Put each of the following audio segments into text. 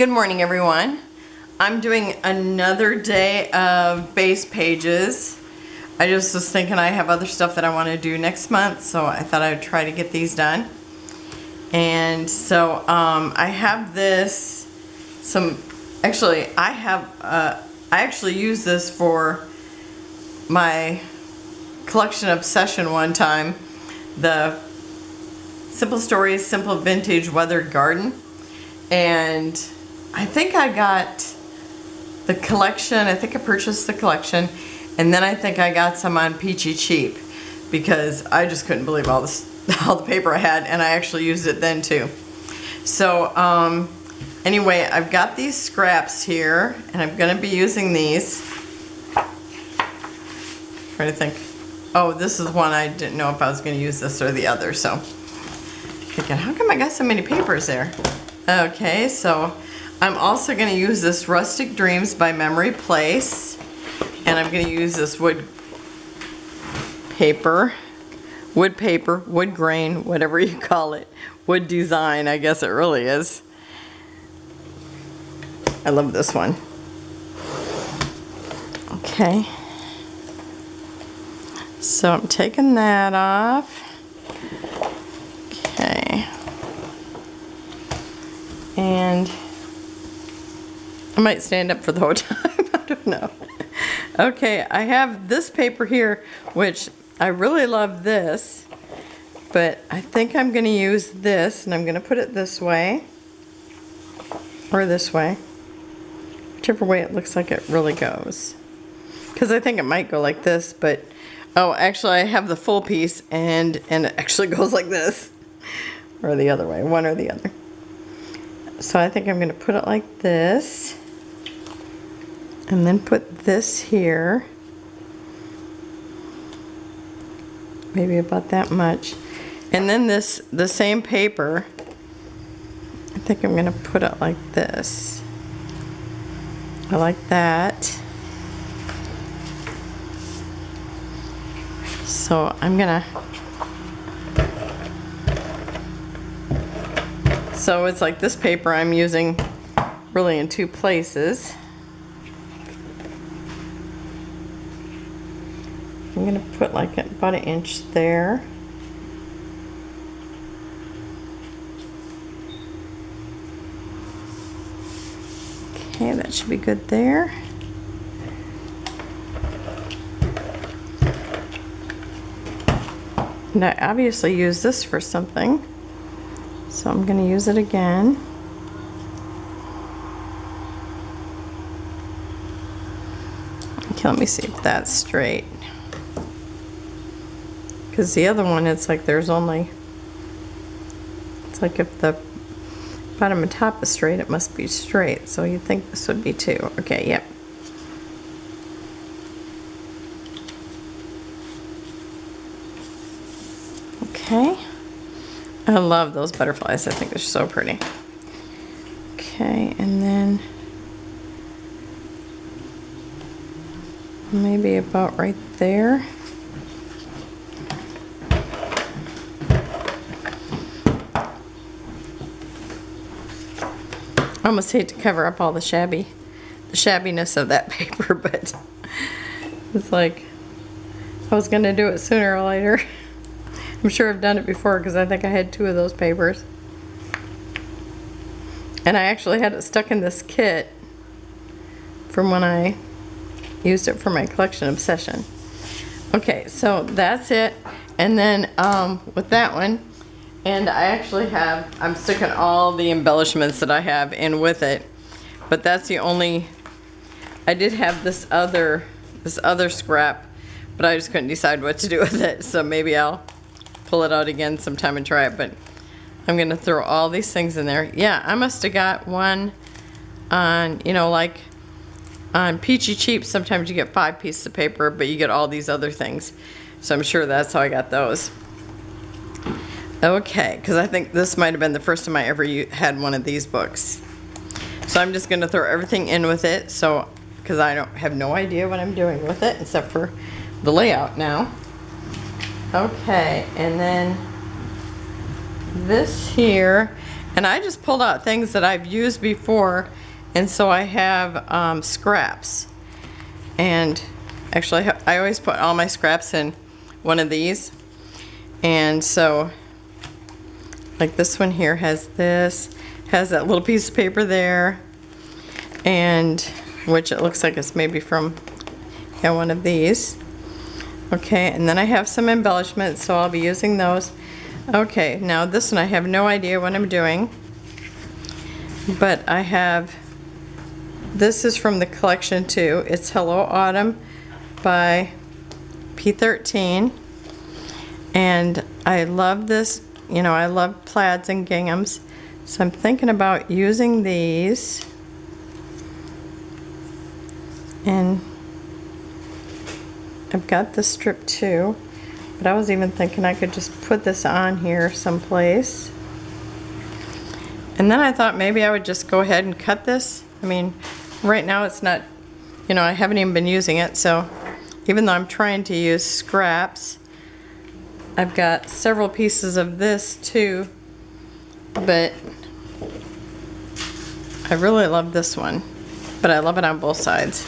Good morning, everyone. I'm doing another day of base pages. I just was thinking I have other stuff that I want to do next month, so I thought I would try to get these done. And so I have this, I actually used this for my collection obsession one time, the Simple Stories, Simple Vintage Weathered Garden. And I think I got the collection, I think I purchased the collection, and then I think I got some on Peachy Cheap because I just couldn't believe all the paper I had, and I actually used it then too. So anyway, I've got these scraps here, and I'm going to be using these. Trying to think. Oh, this is one I didn't know if I was going to use this or the other, so thinking, how come I got so many papers there? Okay, so I'm also going to use this Rustic Dreams by Memory Place, and I'm going to use this wood paper, wood grain, whatever you call it, wood design, I guess it really is. I love this one. Okay, so I'm taking that off. Okay. And I might stand up for the whole time, I don't know. Okay, I have this paper here, which I really love this, but I think I'm going to use this, and I'm going to put it this way, or this way, whichever way it looks like it really goes. Because I think it might go like this, but, oh, actually I have the full piece, and it actually goes like this, or the other way, one or the other. So I think I'm going to put it like this, and then put this here, maybe about that much, and then the same paper, I think I'm going to put it like this. I like that. So I'm going to, so it's like this paper I'm using really in two places. I'm going to put like about an inch there. Okay, that should be good there. And I obviously use this for something, so I'm going to use it again. Okay, let me see if that's straight. Because the other one, it's like there's only, it's like if the bottom and top is straight, it must be straight. So you'd think this would be too. Okay, yep. Okay. I love those butterflies. I think they're so pretty. Okay, and then maybe about right there. I almost hate to cover up all the shabbiness of that paper, but it's like I was going to do it sooner or later. I'm sure I've done it before because I think I had two of those papers. And I actually had it stuck in this kit from when I used it for my collection obsession. Okay, so that's it. And then with that one, and I actually have, I'm sticking all the embellishments that I have in with it, but that's the only, I did have this other scrap, but I just couldn't decide what to do with it, so maybe I'll pull it out again sometime and try it, but I'm gonna throw all these things in there. Yeah, I must have got one on, you know, like on Peachy Cheap, sometimes you get 5 pieces of paper, but you get all these other things, so I'm sure that's how I got those. Okay, because I think this might have been the first time I ever had one of these books. So I'm just going to throw everything in with it, so because I have no idea what I'm doing with it except for the layout now. Okay, and then this here, and And I just pulled out things that I've used before, and so I have scraps. And actually I always put all my scraps in one of these. And so like this one here has this, has that little piece of paper there, and which it looks like it's maybe from one of these. Okay, and then I have some embellishments, so I'll be using those. Okay, now this one I have no idea what I'm doing, but I have, this is from the collection too. It's Hello Autumn by P13, and I love this, you know, I love plaids and ginghams, so I'm thinking about using these. And I've got this strip too, but I was even thinking I could just put this on here someplace. And then I thought maybe I would just go ahead and cut this. I mean, right now it's not, you know, I haven't even been using it, so even though I'm trying to use scraps, I've got several pieces of this too, but I really love this one, but I love it on both sides.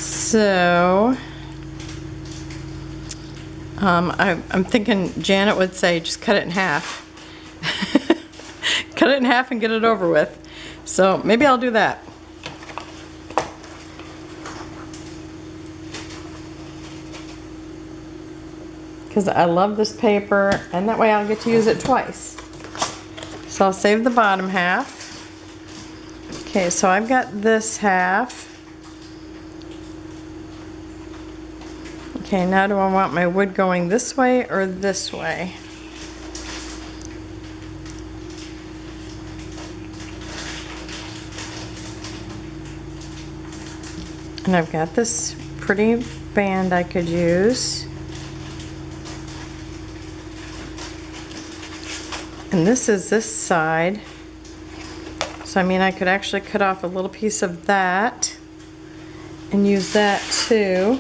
So I'm thinking Janet would say just cut it in half. Cut it in half and get it over with. So maybe I'll do that. Because I love this paper, and that way I'll get to use it twice. So I'll save the bottom half. Okay, so I've got this half. Okay, now do I want my wood going this way or this way? And I've got this pretty band I could use. And this is this side. So I mean, I could actually cut off a little piece of that and use that too.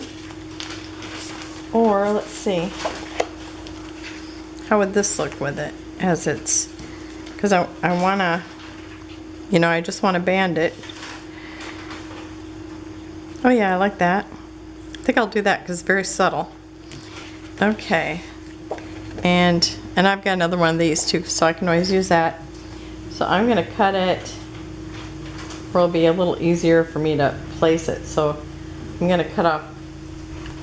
Or let's see, how would this look with it as it's, because I want to, you know, I just want to band it. Oh yeah, I like that. I think I'll do that because it's very subtle. Okay, and I've got another one of these too, so I can always use that. So I'm going to cut it where it'll be a little easier for me to place it. So I'm going to cut off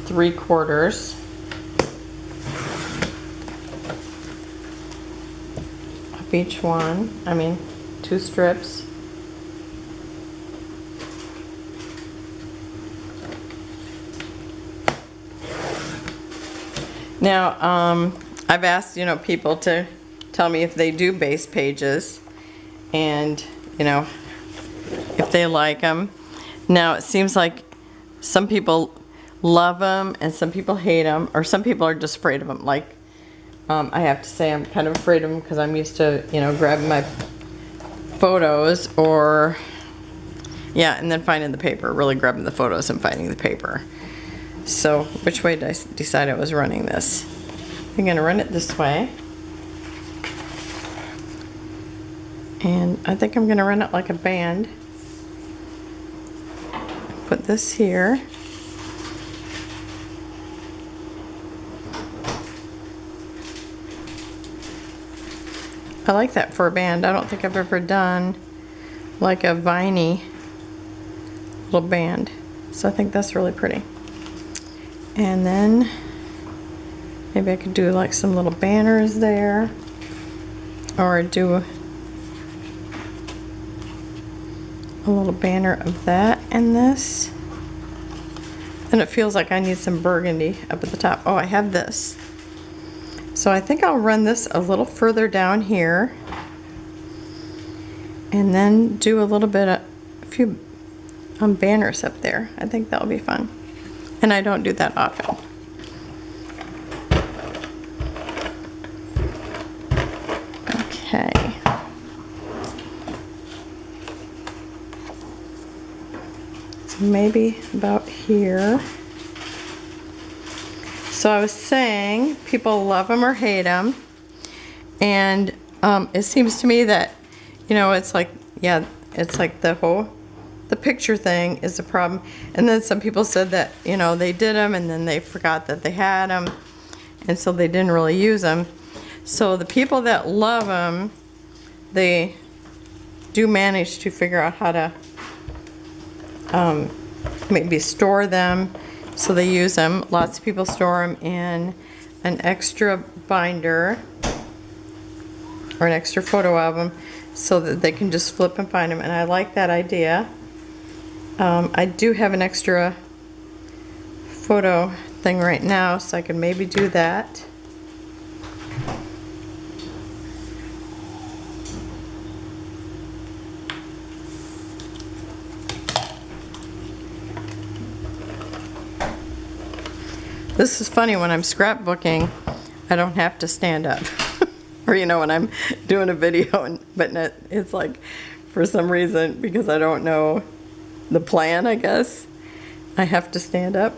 3/4 of each one. I mean, 2 strips. Now, I've asked, you know, people to tell me if they do base pages and, you know, if they like them. Now, it seems like some people love them and some people hate them, or some people are just afraid of them. Like, I have to say I'm kind of afraid of them because I'm used to, you know, grabbing my photos or, yeah, and then finding the paper, really grabbing the photos and finding the paper. So which way did I decide I was running this? I'm going to run it this way. And I think I'm going to run it like a band. Put this here. I like that for a band. I don't think I've ever done like a viney little band. So I think that's really pretty. And then maybe I could do like some little banners there, or do a little banner of that in this. And it feels like I need some burgundy up at the top. Oh, I have this. So I think I'll run this a little further down here and then do a little bit of a few banners up there. I think that'll be fun. And I don't do that often. Okay. So maybe about here. So I was saying people love them or hate them, and it seems to me that, you know, it's like, yeah, it's like the picture thing is the problem. And then some people said that, you know, they did them and then they forgot that they had them, and so they didn't really use them. So the people that love them, they do manage to figure out how to maybe store them, so they use them. Lots of people store them in an extra binder or an extra photo album so that they can just flip and find them, and I like that idea. I do have an extra photo thing right now, so I can maybe do that. This is funny, when I'm scrapbooking, I don't have to stand up. Or, you know, when I'm doing a video, but it's like, for some reason, because I don't know the plan, I guess, I have to stand up.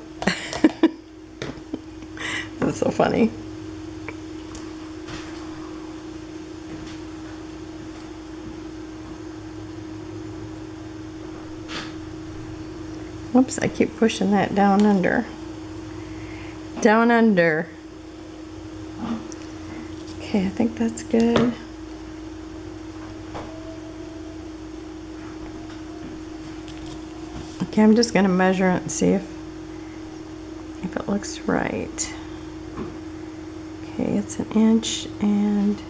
That's so funny. Whoops, I keep pushing that down under. Down under. Okay, I think that's good. Okay, I'm just gonna measure it and see if it looks right. Okay, it's 1 inch and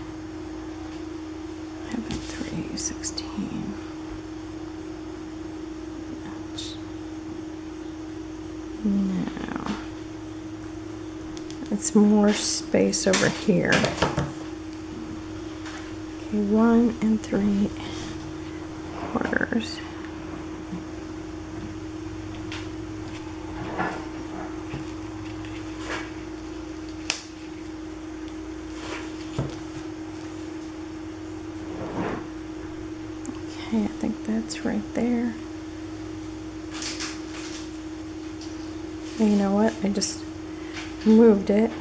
I have a 3/16 inch. Now it's more space over here. Okay, 1 3/4. Okay, I think that's right there. And you know what? I just moved it.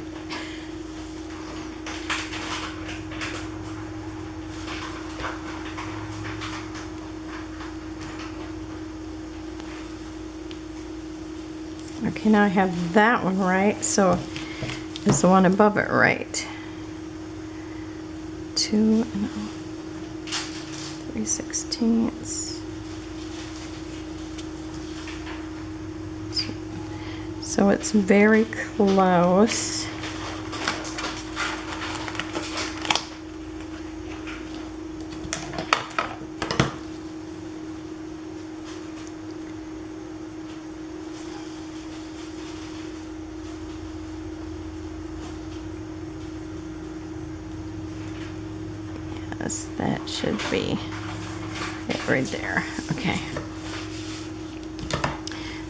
Okay, now I have that one right, so is the one above it right? 2 3/16. So it's very close. Yes, that should be it right there. Okay.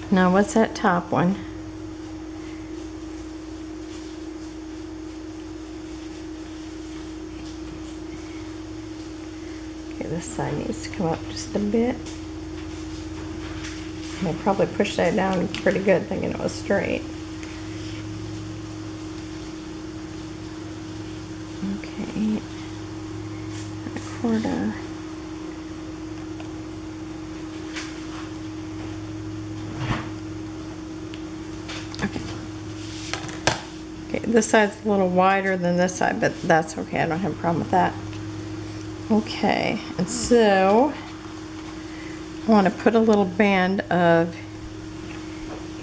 Now what's that top one? Okay, this side needs to come up just a bit. I probably pushed that down pretty good, thinking it was straight. Okay, 1/4. Okay. Okay, this side's a little wider than this side, but that's okay. I don't have a problem with that. Okay, and so I want to put a little band of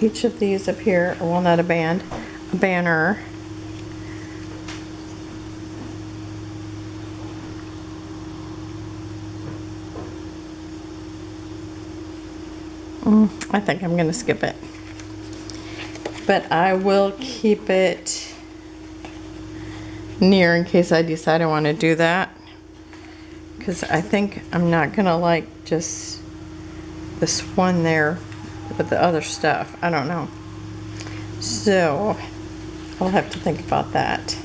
each of these up here. Well, not a band, a banner. I think I'm going to skip it, but I will keep it near in case I decide I want to do that, because I think I'm not going to like just this one there with the other stuff. I don't know, so I'll have to think about that.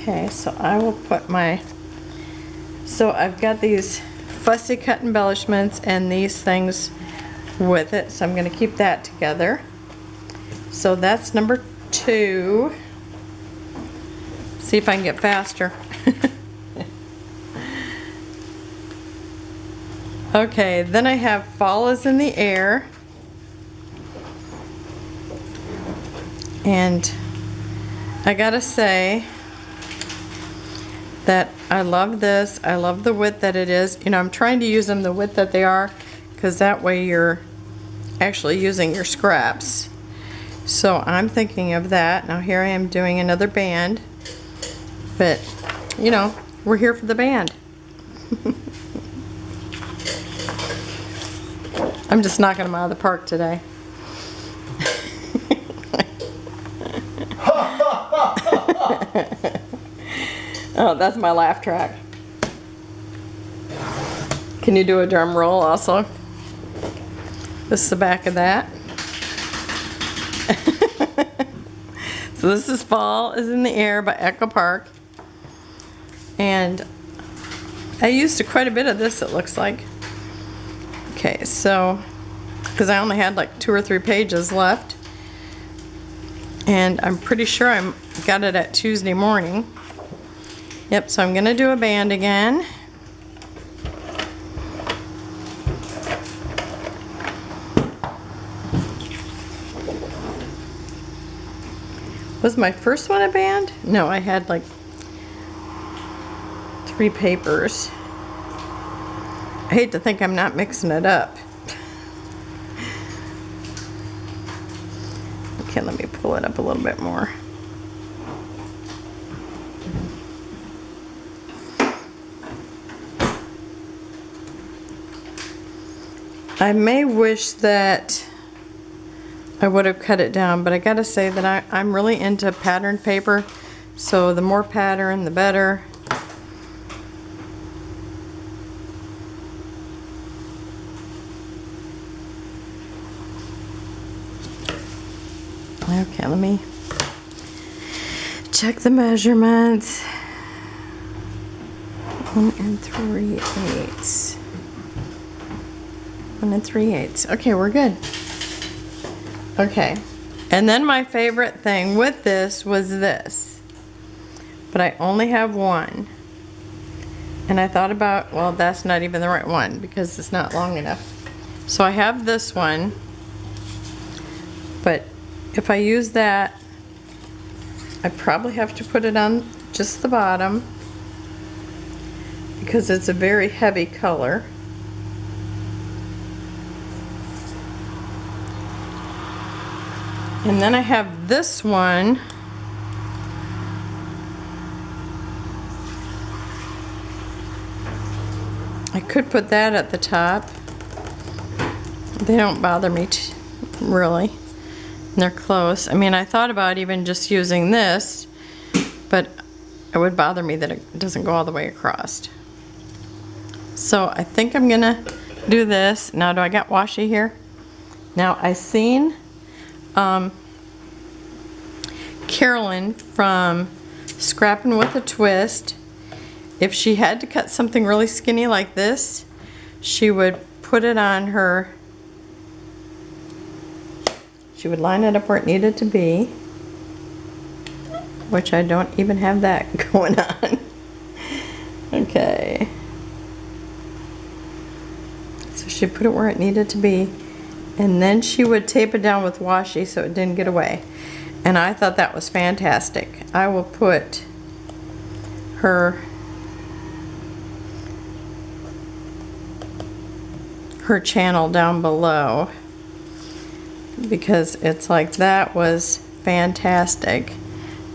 Okay, so I will put my, so I've got these fussy cut embellishments and these things with it, so I'm going to keep that together. So that's number 2. See if I can get faster. Okay, then I have Fall is in the Air. And I gotta say that I love this. I love the width that it is. You know, I'm trying to use them the width that they are, because that way you're actually using your scraps. So I'm thinking of that. Now here I am doing another band. But, you know, we're here for the band. I'm just knocking them out of the park today. Oh, that's my laugh track. Can you do a drum roll also? This is the back of that. So this is Fall is in the Air by Echo Park. And I used quite a bit of this, it looks like. Okay, so, because I only had like 2 or 3 pages left. And I'm pretty sure I got it at Tuesday morning. Yep, so I'm gonna do a band again. Was my first one a band? No, I had like 3 papers. I hate to think I'm not mixing it up. Okay, let me pull it up a little bit more. I may wish that I would have cut it down, but I gotta say that I'm really into patterned paper, so the more pattern, the better. Okay, let me check the measurements. 1 3/8. 1 3/8. Okay, we're good. Okay, and then my favorite thing with this was this, but I only have one. And I thought about, well, that's not even the right one because it's not long enough. So I have this one, but if I use that, I probably have to put it on just the bottom because it's a very heavy color. And then I have this one. I could put that at the top. They don't bother me really. They're close. I mean, I thought about even just using this, but it would bother me that it doesn't go all the way across. So I think I'm gonna do this. Now, do I got washi here? Now, I seen Carolyn from Scrappin' with a Twist, if she had to cut something really skinny like this, she would put it on her, she would line it up where it needed to be, which I don't even have that going on. Okay. So she put it where it needed to be, and then she would tape it down with washi so it didn't get away. And I thought that was fantastic. I will put her channel down below because it's like, that was fantastic,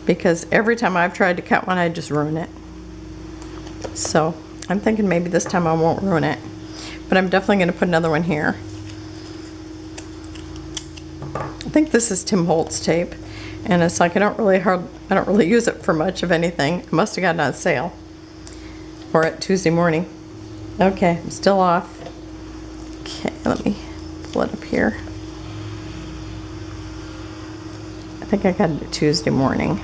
because every time I've tried to cut one I just ruin it. So I'm thinking maybe this time I won't ruin it, but I'm definitely going to put another one here. I think this is Tim Holtz tape, and it's like I don't really use it for much of anything. I must have gotten it on sale or at Tuesday morning. Okay, I'm still off. Okay, let me pull it up here. I think I got it Tuesday morning.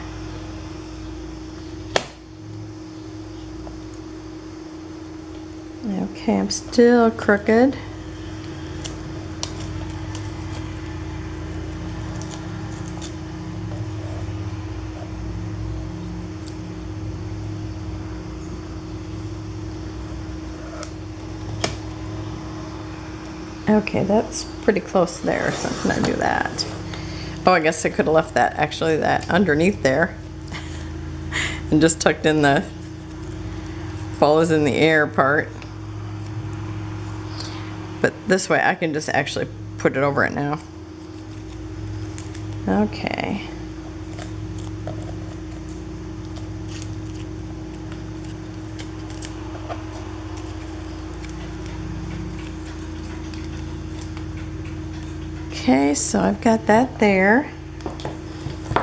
Okay, I'm still crooked. Okay, that's pretty close there, so I'm gonna do that. Oh, I guess I could have left that, actually, that underneath there and just tucked in the follows in the air part. But this way I can just actually put it over it now. Okay. Okay, so I've got that there.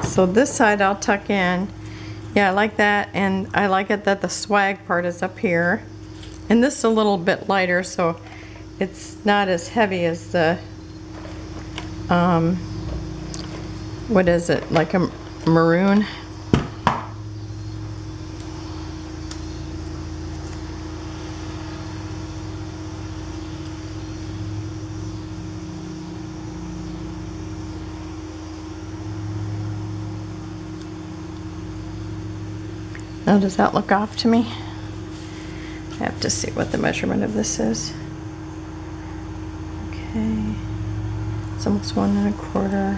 So this side I'll tuck in. Yeah, I like that, and I like it that the swag part is up here. And this is a little bit lighter, so it's not as heavy as the, what is it, like a maroon? Now, does that look off to me? I have to see what the measurement of this is. Okay, it's almost 1 1/4.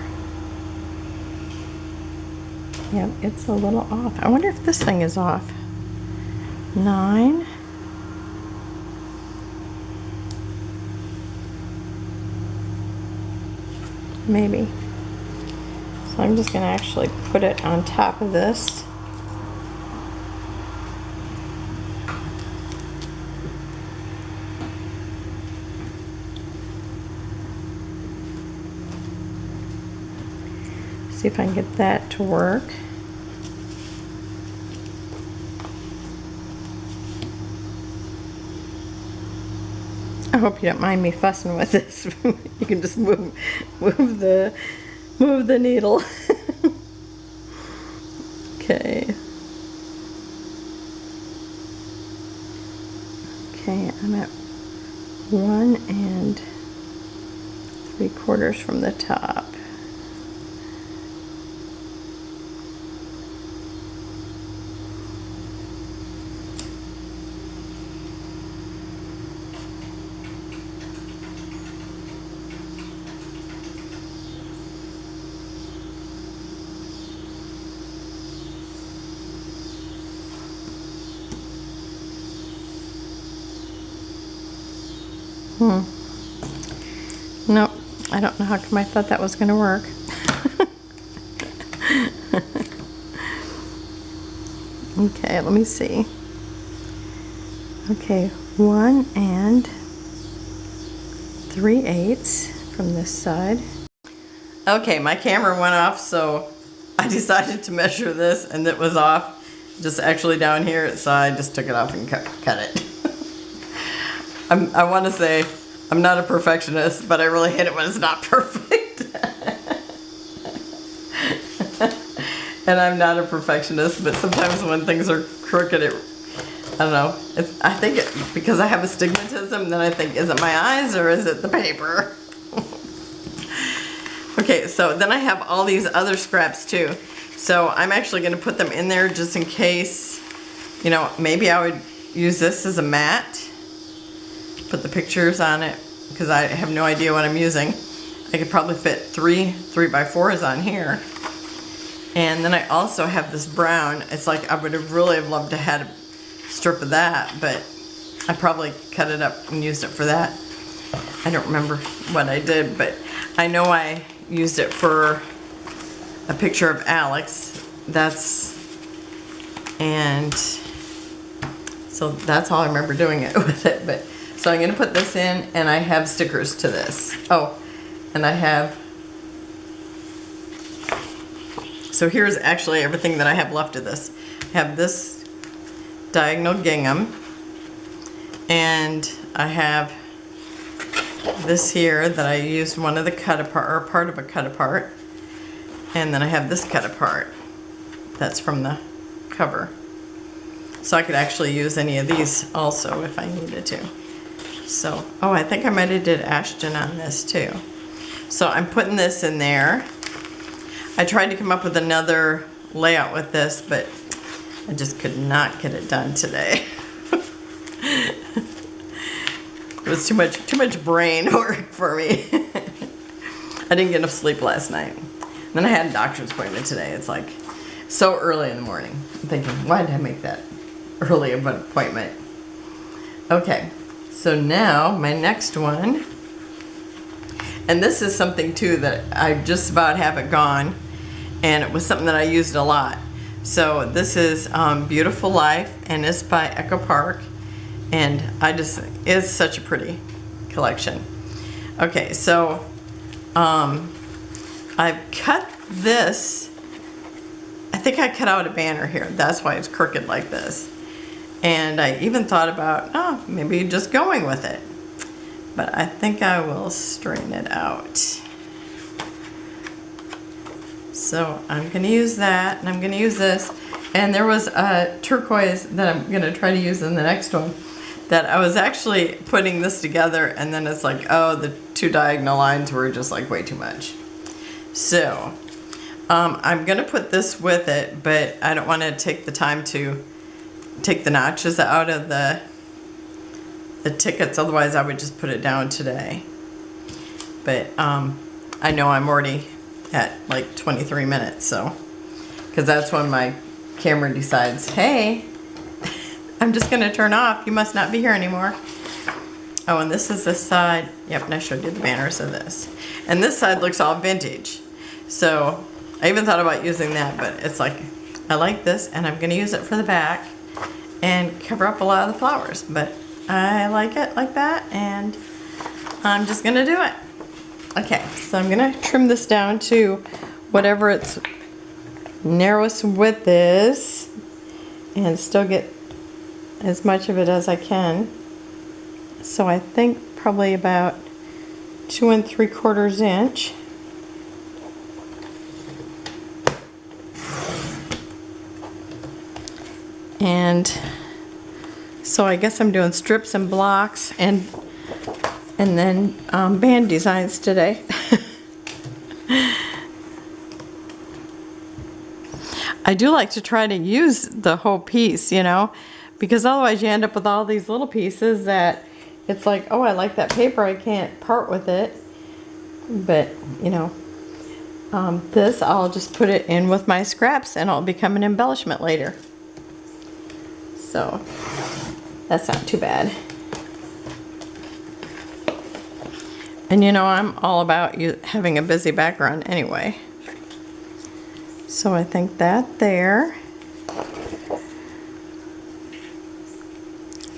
Yep, it's a little off. I wonder if this thing is off. 9. Maybe. So I'm just gonna actually put it on top of this. See if I can get that to work. I hope you don't mind me fussing with this. You can just move the needle. Okay. Okay, I'm at 1 3/4 from the top. Nope, I don't know how come I thought that was going to work. Okay, let me see. Okay, 1 3/8 from this side. Okay, my camera went off, so I decided to measure this, and it was off just actually down here, so I just took it off and cut it. I want to say I'm not a perfectionist, but I really hate it when it's not perfect. And I'm not a perfectionist, but sometimes when things are crooked, I don't know. I think because I have astigmatism, then I think, is it my eyes or is it the paper? Okay, so then I have all these other scraps too. So I'm actually going to put them in there just in case, you know, maybe I would use this as a mat. Put the pictures on it because I have no idea what I'm using. I could probably fit 3 3x4s on here. And then I also have this brown. It's like I would have really loved to have a strip of that, but I probably cut it up and used it for that. I don't remember what I did, but I know I used it for a picture of Alex. And so that's all I remember doing it with it. But so I'm gonna put this in, and I have stickers to this. Oh, and I have, so here's actually everything that I have left of this. I have this diagonal gingham, and I have this here that I used one of the cut apart, or part of a cut apart, and then I have this cut apart that's from the cover. So I could actually use any of these also if I needed to. So, oh, I think I might have did Ashton on this too. So I'm putting this in there. I tried to come up with another layout with this, but I just could not get it done today. was too much brain work for me. I didn't get enough sleep last night. And then I had a doctor's appointment today. It's like so early in the morning. I'm thinking, why did I make that early of an appointment? Okay, so now my next one, and this is something too that I just about have it gone, and it was something that I used a lot. So this is Beautiful Life, and it's by Echo Park, and it's such a pretty collection. Okay, so I've cut this. I think I cut out a banner here. That's why it's crooked like this. And I even thought about, maybe just going with it. But I think I will straighten it out. So I'm going to use that, and I'm going to use this. And there was a turquoise that I'm going to try to use in the next one. That I was actually putting this together, and then it's like, oh, the two diagonal lines were just like way too much. So I'm going to put this with it, but I don't want to take the time to take the notches out of the tickets, otherwise I would just put it down today. But I know I'm already at like 23 minutes, so because that's when my camera decides, hey, I'm just going to turn off, you must not be here anymore. Oh, and this is the side. Yep, and I showed you the banners of this. And this side looks all vintage, so I even thought about using that, but it's like, I like this, and I'm going to use it for the back and cover up a lot of the flowers, but I like it like that, and I'm just gonna do it. Okay, so I'm gonna trim this down to whatever its narrowest width is and still get as much of it as I can. So I think probably about 2 3/4 inch. And so I guess I'm doing strips and blocks and then band designs today. I do like to try to use the whole piece, you know, because otherwise you end up with all these little pieces that it's like, oh, I like that paper, I can't part with it. But, you know, this I'll just put it in with my scraps and it'll become an embellishment later. So that's not too bad. And you know, I'm all about you having a busy background anyway. So I think that there.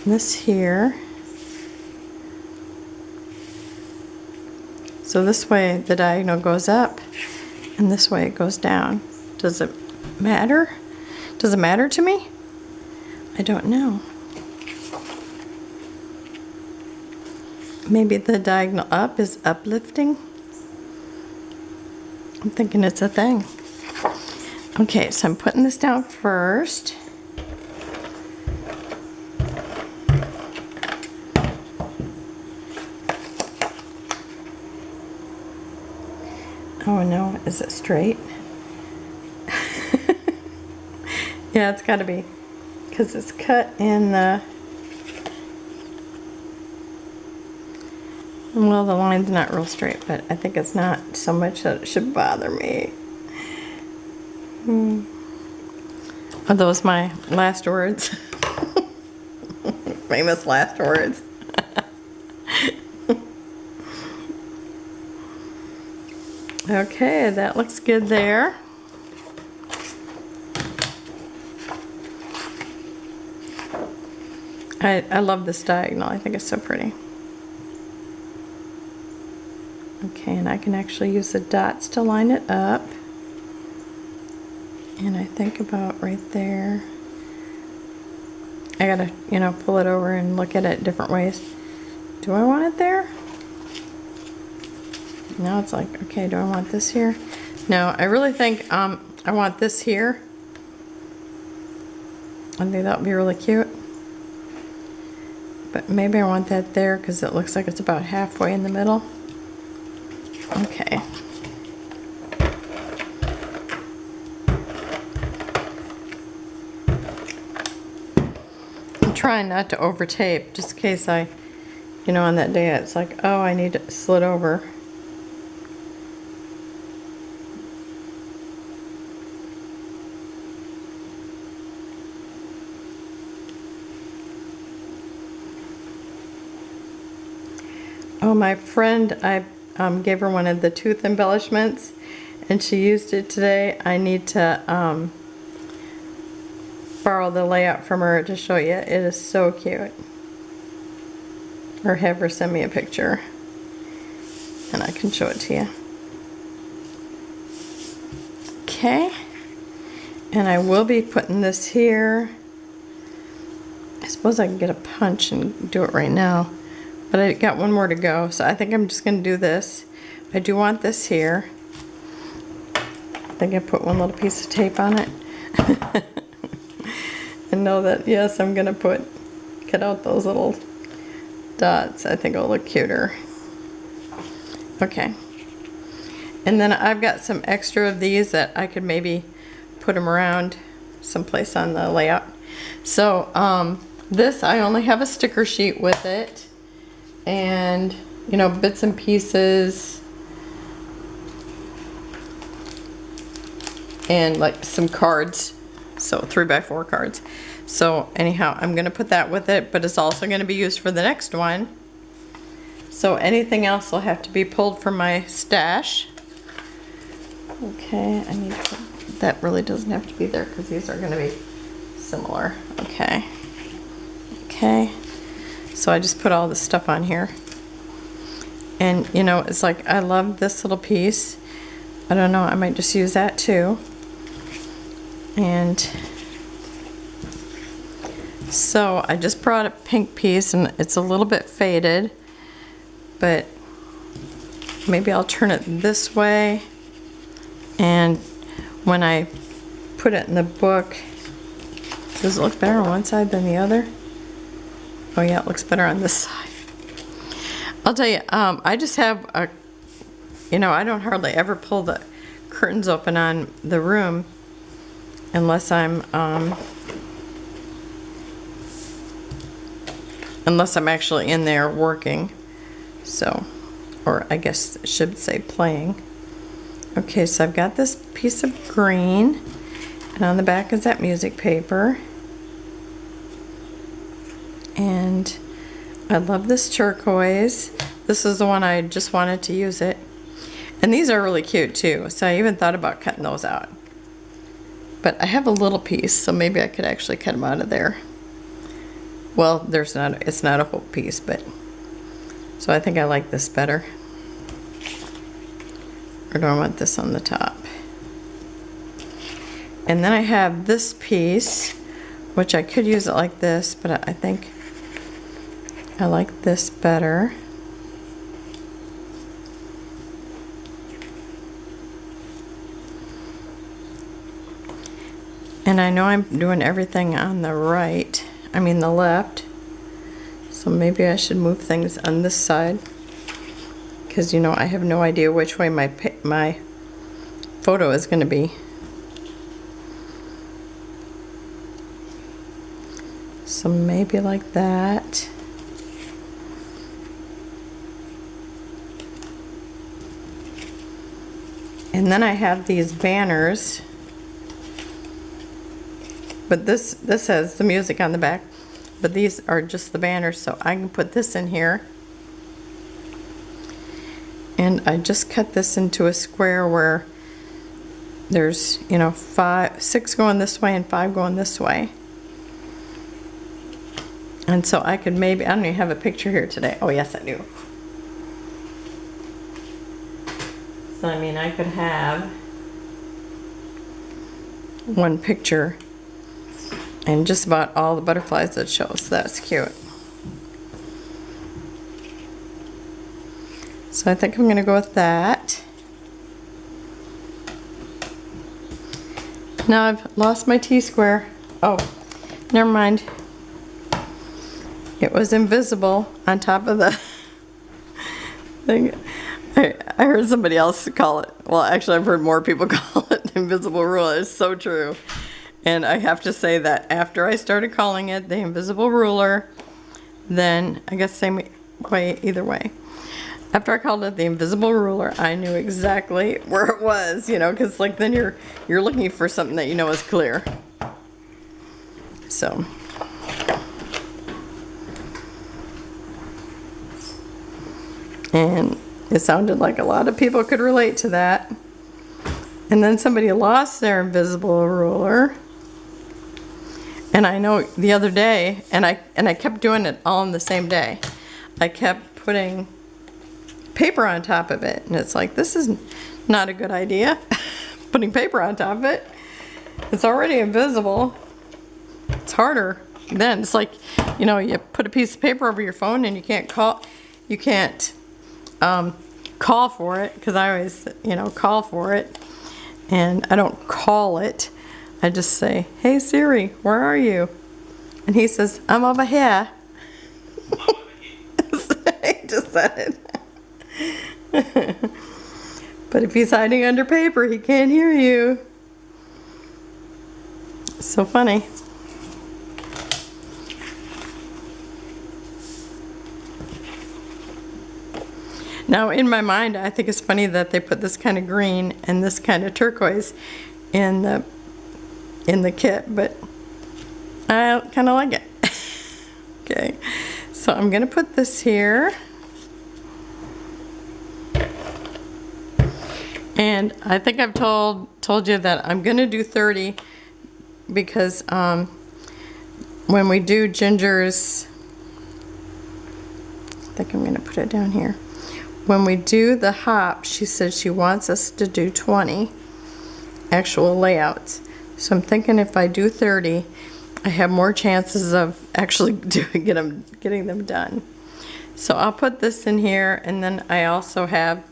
This here. So this way the diagonal goes up and this way it goes down. Does it matter? Does it matter to me? I don't know. Maybe the diagonal up is uplifting. I'm thinking it's a thing. Okay, so I'm putting this down first. Oh no, is it straight? Yeah, it's got to be, because it's cut in the, well, the line's not real straight, but I think it's not so much that it should bother me. Are those my last words? Famous last words. Okay, that looks good there. I love this diagonal. I think it's so pretty. Okay, and I can actually use the dots to line it up. And I think about right there. I gotta, you know, pull it over and look at it different ways. Do I want it there? Now it's like, okay, do I want this here? No, I really think I want this here. I think that would be really cute. But maybe I want that there because it looks like it's about halfway in the middle. Okay. I'm trying not to over tape just in case I you know, on that day it's like, oh, I need it slid over. Oh, my friend, I gave her one of the tooth embellishments, and she used it today. I need to borrow the layout from her to show you. It is so cute. Or have her send me a picture, and I can show it to you. Okay, and I will be putting this here. I suppose I can get a punch and do it right now. But I got one more to go, so I think I'm just going to do this. I do want this here. I think I put one little piece of tape on it. And know that, yes, I'm going to cut out those little dots. I think it'll look cuter. Okay. And then I've got some extra of these that I could maybe put them around someplace on the layout. So this, I only have a sticker sheet with it. And, you know, bits and pieces, and like some cards, so 3x4 cards. So anyhow, I'm going to put that with it, but it's also going to be used for the next one. So anything else will have to be pulled from my stash. Okay, I need to put, that really doesn't have to be there because these are going to be similar. Okay. Okay. So I just put all this stuff on here. And you know, it's like, I love this little piece. I don't know, I might just use that too. And so I just brought a pink piece, and it's a little bit faded, but maybe I'll turn it this way. And when I put it in the book, does it look better on one side than the other? Oh yeah, it looks better on this side. I'll tell you, I just have a, you know, I don't hardly ever pull the curtains open on the room unless I'm actually in there working. So, or I guess I should say playing. Okay, so I've got this piece of green, and on the back is that music paper. And I love this turquoise. This is the one I just wanted to use it. And these are really cute too, so I even thought about cutting those out. But I have a little piece, so maybe I could actually cut them out of there. Well, it's not a whole piece, but so I think I like this better. Or do I want this on the top? And then I have this piece, which I could use it like this, but I think I like this better. And I know I'm doing everything on the right, I mean the left. So maybe I should move things on this side, because you know, I have no idea which way my photo is going to be. So maybe like that. And then I have these banners, but this has the music on the back, but these are just the banners, so I can put this in here. And I just cut this into a square where there's, you know, 6 going this way and 5 going this way. And so I could maybe, I don't even have a picture here today. Oh yes, I do. So I mean, I could have one picture and just about all the butterflies that shows. That's cute. So I think I'm going to go with that. Now I've lost my T-square. Oh, never mind. It was invisible on top of the thing. I heard somebody else call it, well actually I've heard more people call it the invisible ruler. It's so true. And I have to say that after I started calling it the invisible ruler, then I guess same way either way. After I called it the invisible ruler, I knew exactly where it was, you know, because like then you're looking for something that you know is clear. So. And it sounded like a lot of people could relate to that. And then somebody lost their invisible ruler. And I know the other day, and I kept doing it all in the same day. I kept putting paper on top of it. And it's like, this is not a good idea. Putting paper on top of it. It's already invisible. It's harder. Then it's like, you know, you put a piece of paper over your phone and you can't call for it, because I always, you know, call for it. And I don't call it. I just say, hey Siri, where are you? And he says, I'm over here. He just said it. But if he's hiding under paper, he can't hear you. So funny. Now, in my mind, I think it's funny that they put this kind of green and this kind of turquoise in the kit, but I kind of like it. Okay, so I'm going to put this here. And I think I've told you that I'm going to do 30 because when we do Ginger's, I think I'm going to put it down here. When we do the hop, she said she wants us to do 20 actual layouts. So I'm thinking if I do 30, I have more chances of actually getting them done. So I'll put this in here, and then I also have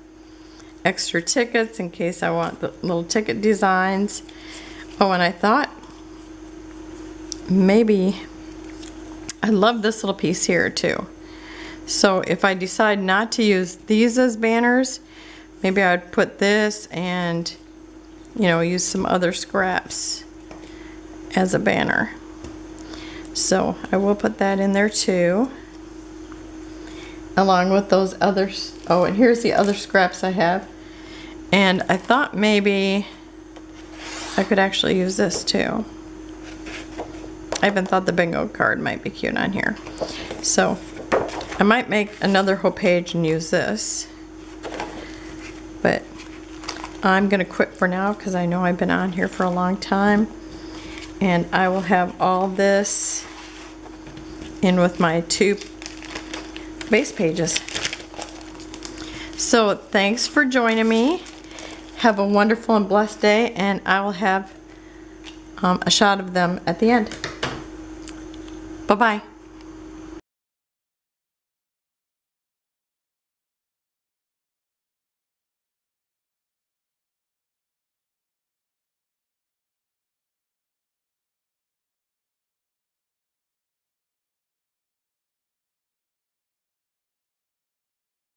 extra tickets in case I want the little ticket designs. Oh, and I thought maybe I love this little piece here too. So if I decide not to use these as banners, maybe I'd put this and, you know, use some other scraps as a banner. So I will put that in there too, along with those others. Oh, and here's the other scraps I have. And I thought maybe I could actually use this too. I even thought the bingo card might be cute on here. So I might make another whole page and use this, but I'm gonna quit for now because I know I've been on here for a long time, and I will have all this in with my 2 base pages. So thanks for joining me. Have a wonderful and blessed day, and I will have a shot of them at the end. Bye-bye.